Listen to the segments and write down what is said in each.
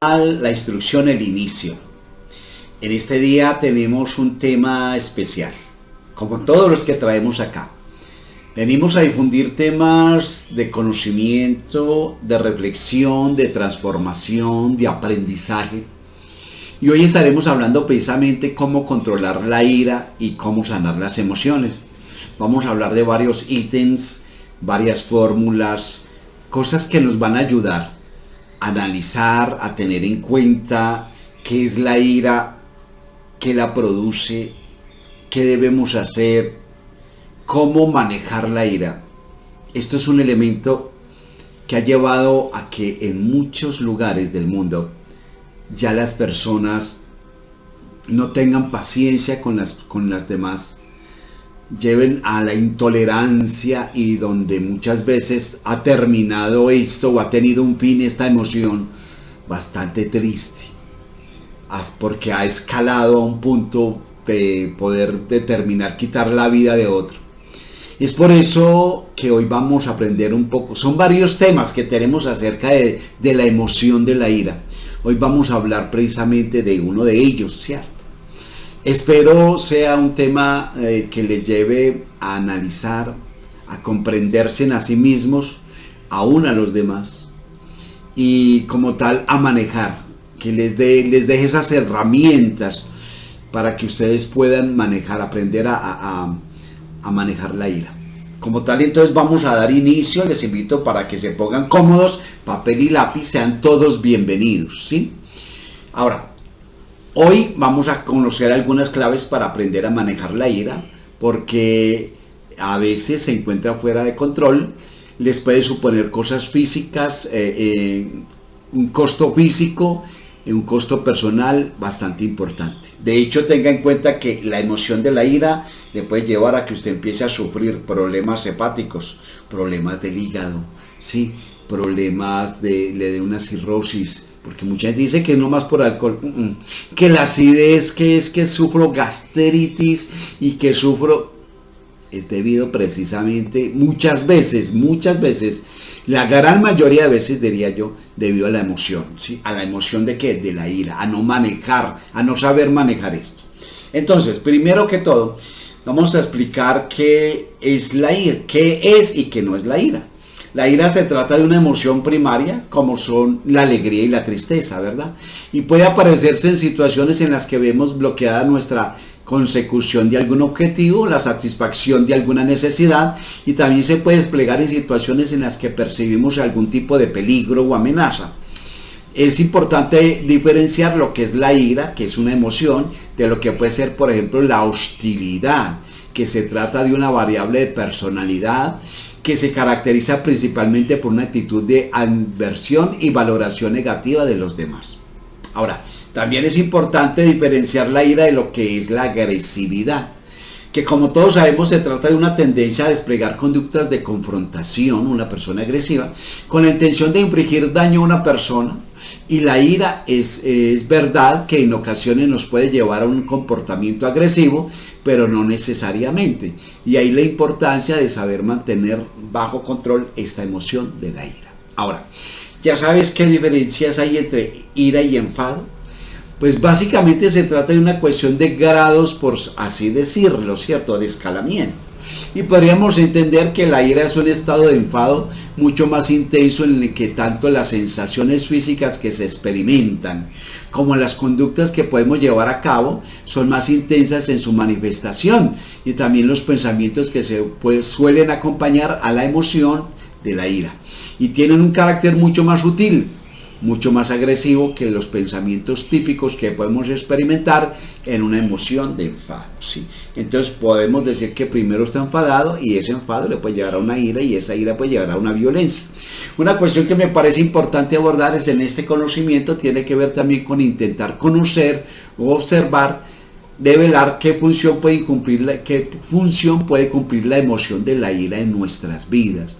La instrucción, el inicio. En este día tenemos un tema especial, como todos los que traemos acá. Venimos a difundir temas de conocimiento, de reflexión, de transformación, de aprendizaje. Y hoy estaremos hablando precisamente cómo controlar la ira y cómo sanar las emociones. Vamos a hablar de varios ítems, varias fórmulas, cosas que nos van a ayudar a analizar, a tener en cuenta qué es la ira, qué la produce, qué debemos hacer, cómo manejar la ira. Esto es un elemento que ha llevado a que en muchos lugares del mundo ya las personas no tengan paciencia con las demás, lleven a la intolerancia, y donde muchas veces ha terminado esto o ha tenido un fin esta emoción bastante triste, porque ha escalado a un punto de poder determinar quitar la vida de otro. Es por eso que hoy vamos a aprender un poco. Son varios temas que tenemos acerca de la emoción de la ira. Hoy vamos a hablar precisamente de uno de ellos, ¿cierto? Espero sea un tema que les lleve a analizar, a comprenderse a sí mismos, aún a los demás, y como tal a manejar, que les deje esas herramientas para que ustedes puedan manejar, aprender a manejar la ira. Como tal, entonces vamos a dar inicio. Les invito para que se pongan cómodos, papel y lápiz, sean todos bienvenidos, ¿sí? Ahora, hoy vamos a conocer algunas claves para aprender a manejar la ira, porque a veces se encuentra fuera de control, les puede suponer cosas físicas, un costo físico, un costo personal bastante importante. De hecho, tenga en cuenta que la emoción de la ira le puede llevar a que usted empiece a sufrir problemas hepáticos, problemas del hígado, ¿sí? Problemas le dé una cirrosis, porque mucha gente dice que no más por alcohol, que la acidez, que es que sufro gastritis y que sufro, es debido precisamente muchas veces, la gran mayoría de veces, diría yo, debido a la emoción, ¿sí? A la emoción de ¿qué? De la ira, a no manejar, a no saber manejar esto. Entonces, primero que todo, vamos a explicar qué es la ira, qué es y qué no es la ira. La ira se trata de una emoción primaria, como son la alegría y la tristeza, ¿verdad? Y puede aparecerse en situaciones en las que vemos bloqueada nuestra consecución de algún objetivo, la satisfacción de alguna necesidad, y también se puede desplegar en situaciones en las que percibimos algún tipo de peligro o amenaza. Es importante diferenciar lo que es la ira, que es una emoción, de lo que puede ser, por ejemplo, la hostilidad, que se trata de una variable de personalidad que se caracteriza principalmente por una actitud de aversión y valoración negativa de los demás. Ahora, también es importante diferenciar la ira de lo que es la agresividad, que como todos sabemos se trata de una tendencia a desplegar conductas de confrontación, una persona agresiva, con la intención de infligir daño a una persona. Y la ira es verdad que en ocasiones nos puede llevar a un comportamiento agresivo, pero no necesariamente. Y ahí la importancia de saber mantener bajo control esta emoción de la ira. Ahora, ¿ya sabes qué diferencias hay entre ira y enfado? Pues básicamente se trata de una cuestión de grados, por así decirlo, ¿cierto? De escalamiento. Y podríamos entender que la ira es un estado de enfado mucho más intenso, en el que tanto las sensaciones físicas que se experimentan como las conductas que podemos llevar a cabo son más intensas en su manifestación, y también los pensamientos que suelen acompañar a la emoción de la ira, y tienen un carácter mucho más sutil, mucho más agresivo que los pensamientos típicos que podemos experimentar en una emoción de enfado, ¿sí? Entonces podemos decir que primero está enfadado, y ese enfado le puede llevar a una ira, y esa ira puede llevar a una violencia. Una cuestión que me parece importante abordar es en este conocimiento, tiene que ver también con intentar conocer o observar, develar qué función puede cumplir la emoción de la ira en nuestras vidas.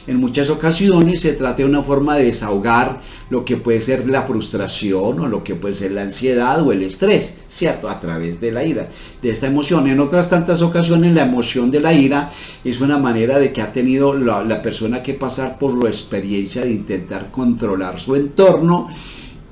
En muchas ocasiones se trata de una forma de desahogar lo que puede ser la frustración, o lo que puede ser la ansiedad o el estrés, ¿cierto? A través de la ira, de esta emoción. En otras tantas ocasiones la emoción de la ira es una manera de que ha tenido la persona que pasar por la experiencia de intentar controlar su entorno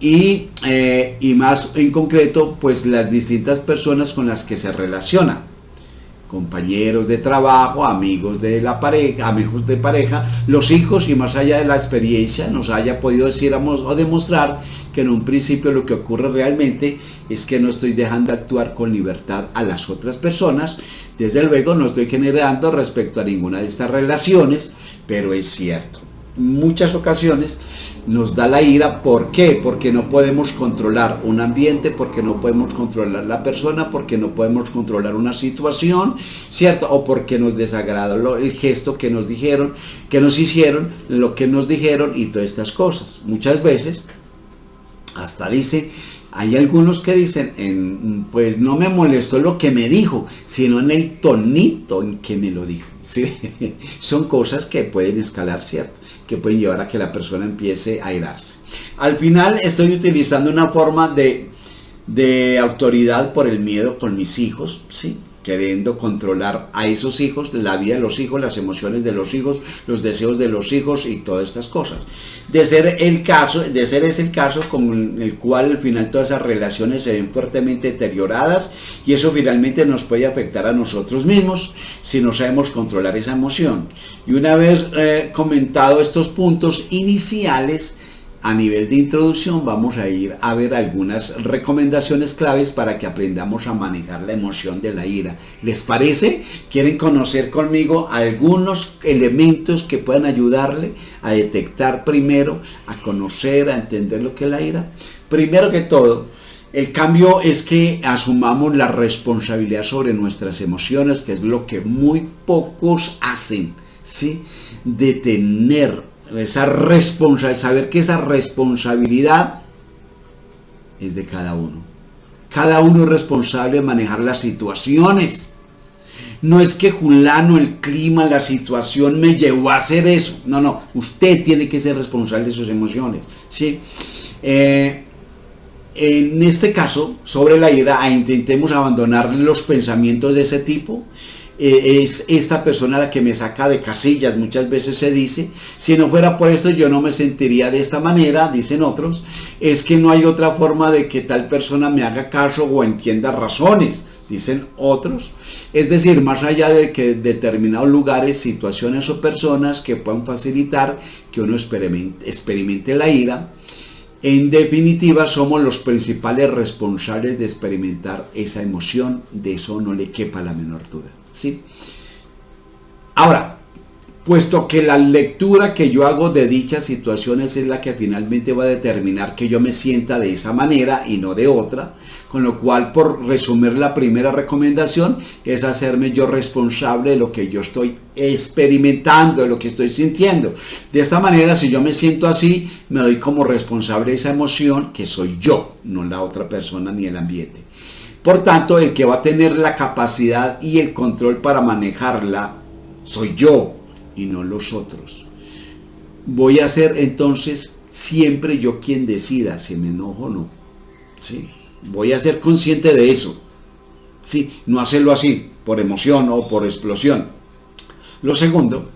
y más en concreto, pues las distintas personas con las que se relaciona, compañeros de trabajo, amigos de la pareja, amigos de pareja, los hijos, y más allá de la experiencia nos haya podido decir o demostrar que en un principio lo que ocurre realmente es que no estoy dejando actuar con libertad a las otras personas. Desde luego no estoy generando respecto a ninguna de estas relaciones, pero es cierto, muchas ocasiones nos da la ira. ¿Por qué? Porque no podemos controlar un ambiente, porque no podemos controlar la persona, porque no podemos controlar una situación, ¿cierto? O porque nos desagradó el gesto que nos dijeron, que nos hicieron, lo que nos dijeron y todas estas cosas. Muchas veces hasta hay algunos que dicen, pues no me molestó lo que me dijo, sino en el tonito en que me lo dijo. ¿Sí? Son cosas que pueden escalar, ¿cierto? Que pueden llevar a que la persona empiece a airarse. Al final estoy utilizando una forma de autoridad por el miedo con mis hijos, ¿sí? Queriendo controlar a esos hijos, la vida de los hijos, las emociones de los hijos, los deseos de los hijos y todas estas cosas. De ser ese el caso con el cual al final todas esas relaciones se ven fuertemente deterioradas, y eso finalmente nos puede afectar a nosotros mismos si no sabemos controlar esa emoción. Y una vez comentado estos puntos iniciales, a nivel de introducción vamos a ir a ver algunas recomendaciones claves para que aprendamos a manejar la emoción de la ira. ¿Les parece? ¿Quieren conocer conmigo algunos elementos que puedan ayudarle a detectar primero, a conocer, a entender lo que es la ira? Primero que todo, el cambio es que asumamos la responsabilidad sobre nuestras emociones, que es lo que muy pocos hacen, ¿sí? De tener esa responsabilidad, saber que esa responsabilidad es de cada uno. Cada uno es responsable de manejar las situaciones. No es que fulano, el clima, la situación me llevó a hacer eso. No, usted tiene que ser responsable de sus emociones, ¿sí? En este caso, sobre la ira, intentemos abandonar los pensamientos de ese tipo. Es esta persona la que me saca de casillas, muchas veces se dice. Si no fuera por esto yo no me sentiría de esta manera, dicen otros. Es que no hay otra forma de que tal persona me haga caso o entienda razones, dicen otros. Es decir, más allá de que determinados lugares, situaciones o personas que puedan facilitar que uno experimente la ira, en definitiva somos los principales responsables de experimentar esa emoción. De eso no le quepa la menor duda, ¿sí? Ahora, puesto que la lectura que yo hago de dichas situaciones es la que finalmente va a determinar que yo me sienta de esa manera y no de otra, con lo cual, por resumir, la primera recomendación es hacerme yo responsable de lo que yo estoy experimentando, de lo que estoy sintiendo. De esta manera, si yo me siento así, me doy como responsable de esa emoción, que soy yo, no la otra persona ni el ambiente. Por tanto, el que va a tener la capacidad y el control para manejarla soy yo y no los otros. Voy a ser entonces siempre yo quien decida si me enojo o no, ¿sí? Voy a ser consciente de eso, ¿sí? No hacerlo así, por emoción o por explosión. Lo segundo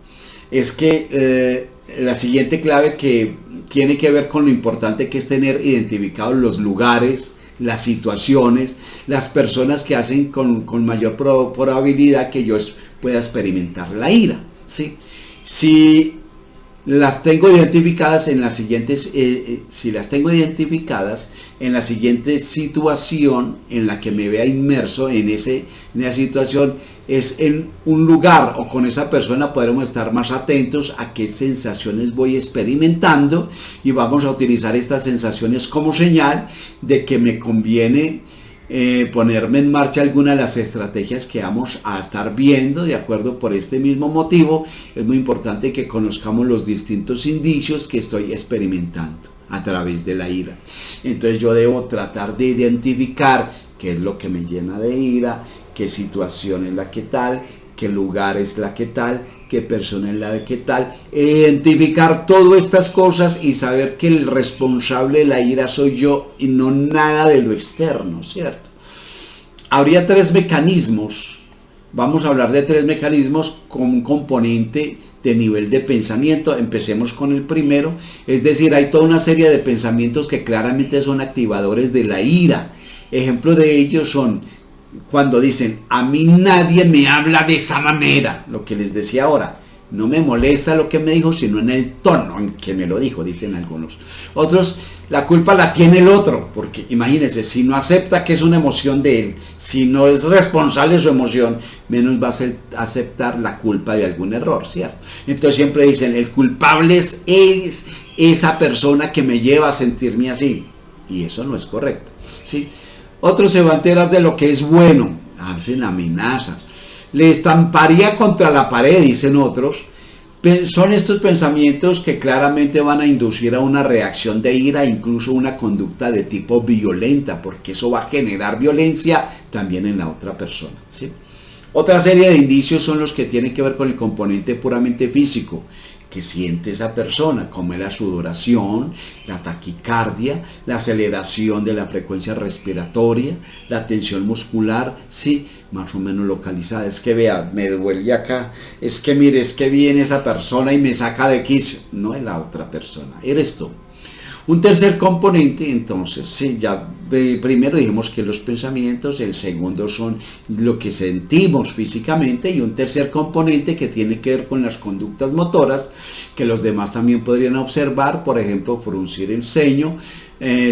es que la siguiente clave que tiene que ver con lo importante que es tener identificados los lugares, las situaciones, las personas que hacen con mayor probabilidad que yo pueda experimentar la ira, ¿sí? Si las tengo identificadas en las siguientes, en la siguiente situación en la que me vea inmerso en esa situación, es en un lugar o con esa persona, podremos estar más atentos a qué sensaciones voy experimentando, y vamos a utilizar estas sensaciones como señal de que me conviene ponerme en marcha alguna de las estrategias que vamos a estar viendo. De acuerdo, por este mismo motivo es muy importante que conozcamos los distintos indicios que estoy experimentando a través de la ira. Entonces yo debo tratar de identificar qué es lo que me llena de ira, qué situación es la que tal, qué lugar es la que tal, qué persona es la que tal. Identificar todas estas cosas y saber que el responsable de la ira soy yo y no nada de lo externo, ¿cierto? Habría tres mecanismos. Vamos a hablar de tres mecanismos con un componente de nivel de pensamiento. Empecemos con el primero, es decir, hay toda una serie de pensamientos que claramente son activadores de la ira. Ejemplo de ellos son cuando dicen, a mí nadie me habla de esa manera, lo que les decía ahora. No me molesta lo que me dijo, sino en el tono en que me lo dijo, dicen algunos. Otros, la culpa la tiene el otro, porque imagínense, si no acepta que es una emoción de él, si no es responsable de su emoción, menos va a aceptar la culpa de algún error, ¿cierto? Entonces siempre dicen, el culpable es esa persona que me lleva a sentirme así, y eso no es correcto, ¿sí? Otros se va a enterar de lo que es bueno, hacen amenazas. Le estamparía contra la pared, dicen otros. Son estos pensamientos que claramente van a inducir a una reacción de ira, incluso una conducta de tipo violenta, porque eso va a generar violencia también en la otra persona, ¿sí? Otra serie de indicios son los que tienen que ver con el componente puramente físico, que siente esa persona, como es la sudoración, la taquicardia, la aceleración de la frecuencia respiratoria, la tensión muscular, sí, más o menos localizada. Es que vea, me duele acá, es que mire, es que viene esa persona y me saca de quicio. No es la otra persona, eres tú. Un tercer componente, entonces, sí, ya primero dijimos que los pensamientos, el segundo son lo que sentimos físicamente, y un tercer componente que tiene que ver con las conductas motoras, que los demás también podrían observar, por ejemplo, fruncir el ceño,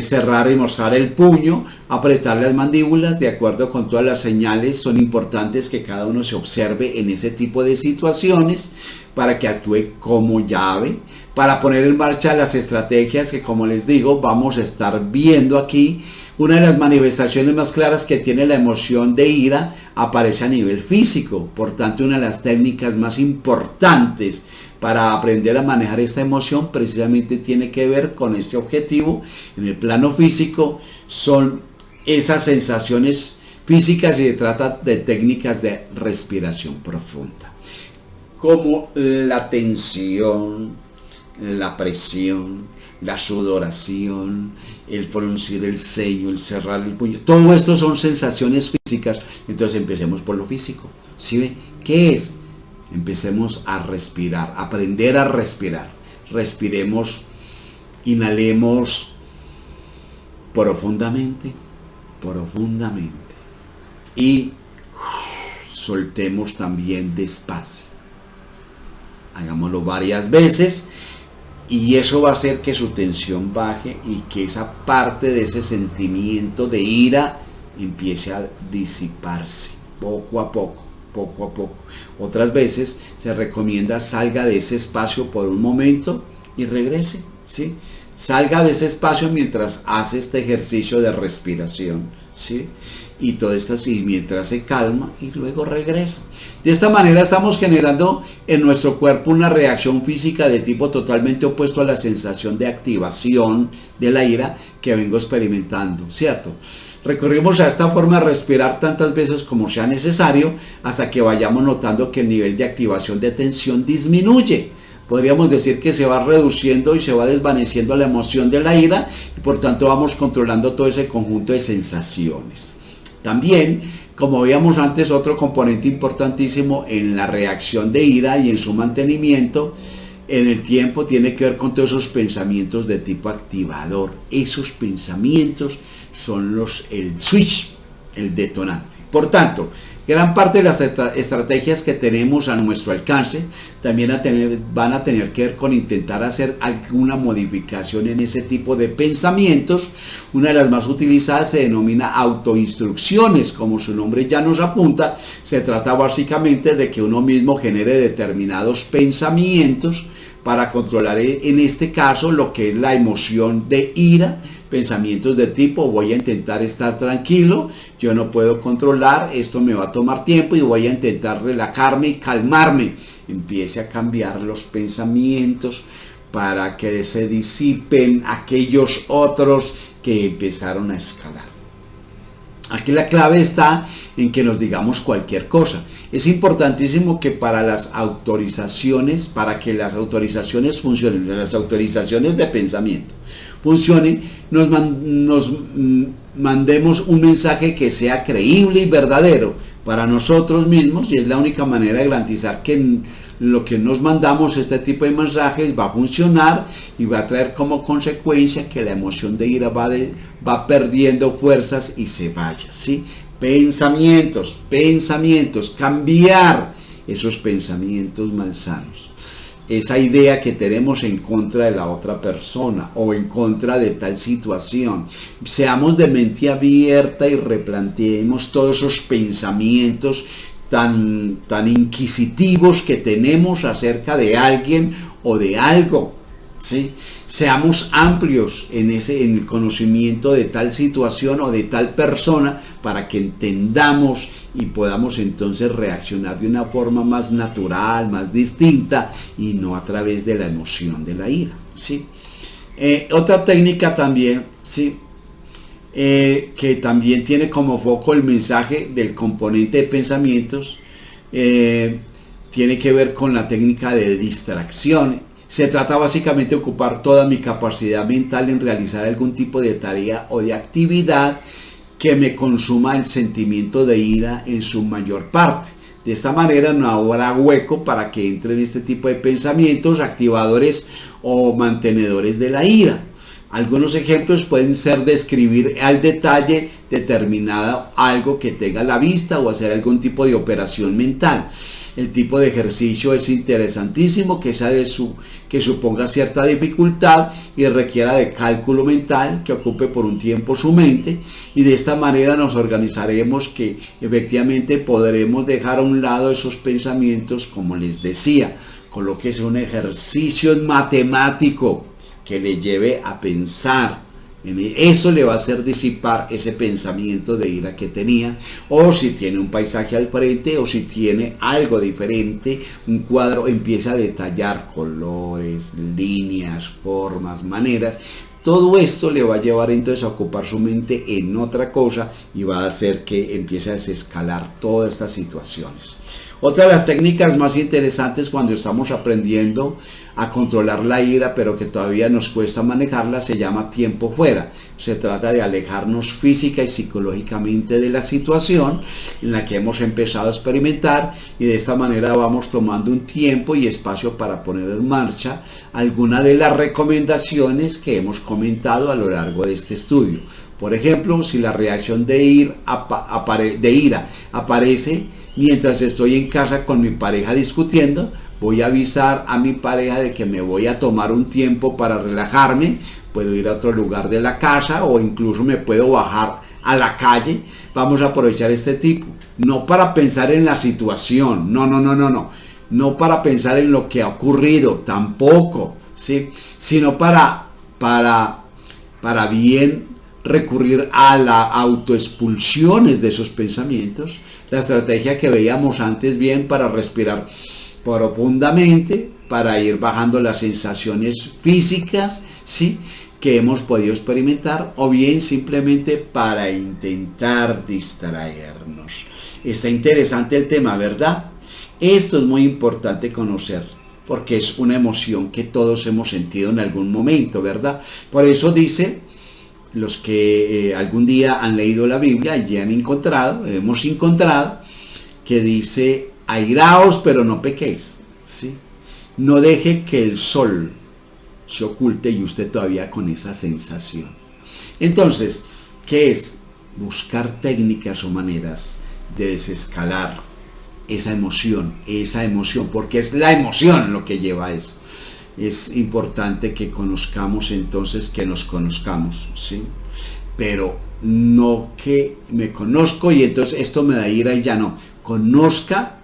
cerrar y mostrar el puño, apretar las mandíbulas. De acuerdo con todas las señales, son importantes que cada uno se observe en ese tipo de situaciones para que actúe como llave, para poner en marcha las estrategias que, como les digo, vamos a estar viendo aquí. Una de las manifestaciones más claras que tiene la emoción de ira aparece a nivel físico. Por tanto, una de las técnicas más importantes para aprender a manejar esta emoción precisamente tiene que ver con este objetivo. En el plano físico son esas sensaciones físicas, y se trata de técnicas de respiración profunda, como la tensión, la presión, la sudoración, el fruncir el ceño, el cerrar el puño. Todo esto son sensaciones físicas. Entonces empecemos por lo físico. ¿Sí ve? ¿Qué es? Empecemos a respirar, aprender a respirar. Respiremos, inhalemos profundamente, profundamente. Y soltemos también despacio. Hagámoslo varias veces. Y eso va a hacer que su tensión baje y que esa parte de ese sentimiento de ira empiece a disiparse poco a poco, poco a poco. Otras veces se recomienda salga de ese espacio por un momento y regrese, ¿sí? Salga de ese espacio mientras hace este ejercicio de respiración, ¿sí? Y todo esto así, mientras se calma, y luego regresa. De esta manera estamos generando en nuestro cuerpo una reacción física de tipo totalmente opuesto a la sensación de activación de la ira que vengo experimentando, ¿cierto? Recurrimos a esta forma de respirar tantas veces como sea necesario hasta que vayamos notando que el nivel de activación de tensión disminuye. Podríamos decir que se va reduciendo y se va desvaneciendo la emoción de la ira, y por tanto vamos controlando todo ese conjunto de sensaciones. También, como veíamos antes, otro componente importantísimo en la reacción de ira y en su mantenimiento en el tiempo tiene que ver con todos esos pensamientos de tipo activador. Esos pensamientos son el switch, el detonante. Por tanto, gran parte de las estrategias que tenemos a nuestro alcance también van a tener que ver con intentar hacer alguna modificación en ese tipo de pensamientos. Una de las más utilizadas se denomina autoinstrucciones. Como su nombre ya nos apunta, se trata básicamente de que uno mismo genere determinados pensamientos para controlar, en este caso, lo que es la emoción de ira. Pensamientos de tipo: voy a intentar estar tranquilo, yo no puedo controlar, esto me va a tomar tiempo y voy a intentar relajarme y calmarme. Empiece a cambiar los pensamientos para que se disipen aquellos otros que empezaron a escalar. Aquí la clave está en que nos digamos cualquier cosa. Es importantísimo que para que las autorizaciones funcionen, las autorizaciones de pensamiento funcionen, nos mandemos un mensaje que sea creíble y verdadero para nosotros mismos, y es la única manera de garantizar que lo que nos mandamos, este tipo de mensajes, va a funcionar y va a traer como consecuencia que la emoción de ira va perdiendo fuerzas y se vaya, ¿sí? Pensamientos, cambiar esos pensamientos malsanos. Esa idea que tenemos en contra de la otra persona o en contra de tal situación. Seamos de mente abierta y replanteemos todos esos pensamientos tan inquisitivos que tenemos acerca de alguien o de algo, ¿sí? Seamos amplios en el conocimiento de tal situación o de tal persona para que entendamos y podamos entonces reaccionar de una forma más natural, más distinta y no a través de la emoción de la ira, ¿sí? Otra técnica también, ¿sí? Que también tiene como foco el mensaje del componente de pensamientos, tiene que ver con la técnica de distracción. Se trata básicamente de ocupar toda mi capacidad mental en realizar algún tipo de tarea o de actividad que me consuma el sentimiento de ira en su mayor parte. De esta manera no habrá hueco para que entren este tipo de pensamientos activadores o mantenedores de la ira. Algunos ejemplos pueden ser describir al detalle determinado algo que tenga a la vista o hacer algún tipo de operación mental. El tipo de ejercicio es interesantísimo, que suponga cierta dificultad y requiera de cálculo mental, que ocupe por un tiempo su mente, y de esta manera nos organizaremos que efectivamente podremos dejar a un lado esos pensamientos, como les decía, colóquese un ejercicio matemático que le lleve a pensar. Eso le va a hacer disipar ese pensamiento de ira que tenía, o si tiene un paisaje al frente, o si tiene algo diferente, un cuadro, empieza a detallar colores, líneas, formas, maneras. Todo esto le va a llevar entonces a ocupar su mente en otra cosa y va a hacer que empiece a desescalar todas estas situaciones. Otra de las técnicas más interesantes cuando estamos aprendiendo a controlar la ira, pero que todavía nos cuesta manejarla, se llama tiempo fuera. Se trata de alejarnos física y psicológicamente de la situación en la que hemos empezado a experimentar, y de esta manera vamos tomando un tiempo y espacio para poner en marcha alguna de las recomendaciones que hemos comentado a lo largo de este estudio. Por ejemplo, si la reacción de ira aparece mientras estoy en casa con mi pareja discutiendo, voy a avisar a mi pareja de que me voy a tomar un tiempo para relajarme. Puedo ir a otro lugar de la casa o incluso me puedo bajar a la calle. Vamos a aprovechar este tipo, no para pensar en la situación, no para pensar en lo que ha ocurrido, tampoco, ¿sí? Sino para bien recurrir a la autoexpulsiones de esos pensamientos. La estrategia que veíamos antes, bien, para respirar profundamente, para ir bajando las sensaciones físicas, ¿sí?, que hemos podido experimentar, o bien simplemente para intentar distraernos. Está interesante el tema, ¿verdad? Esto es muy importante conocer, porque es una emoción que todos hemos sentido en algún momento, ¿verdad? Por eso dice, los que algún día han leído la Biblia y hemos encontrado, que dice: airaos, pero no pequéis, ¿sí? No deje que el sol se oculte y usted todavía con esa sensación. Entonces, ¿qué es? Buscar técnicas o maneras de desescalar esa emoción, porque es la emoción lo que lleva a eso. Es importante que conozcamos entonces, que nos conozcamos, ¿sí? Pero no que me conozco y entonces esto me da ira y ya no. Conozca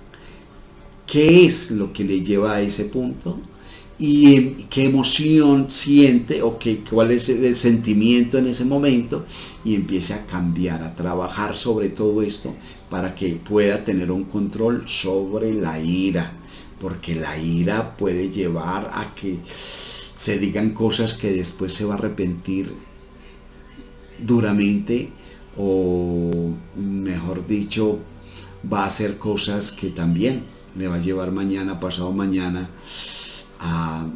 qué es lo que le lleva a ese punto y qué emoción siente o cuál es el sentimiento en ese momento, y empiece a cambiar, a trabajar sobre todo esto para que pueda tener un control sobre la ira. Porque la ira puede llevar a que se digan cosas que después se va a arrepentir duramente, o mejor dicho, va a hacer cosas que también le va a llevar mañana, pasado mañana, a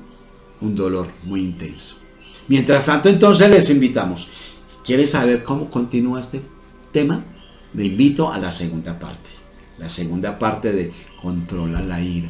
un dolor muy intenso. Mientras tanto, entonces les invitamos. ¿Quieres saber cómo continúa este tema? Me invito a la segunda parte. La segunda parte de Controla la ira.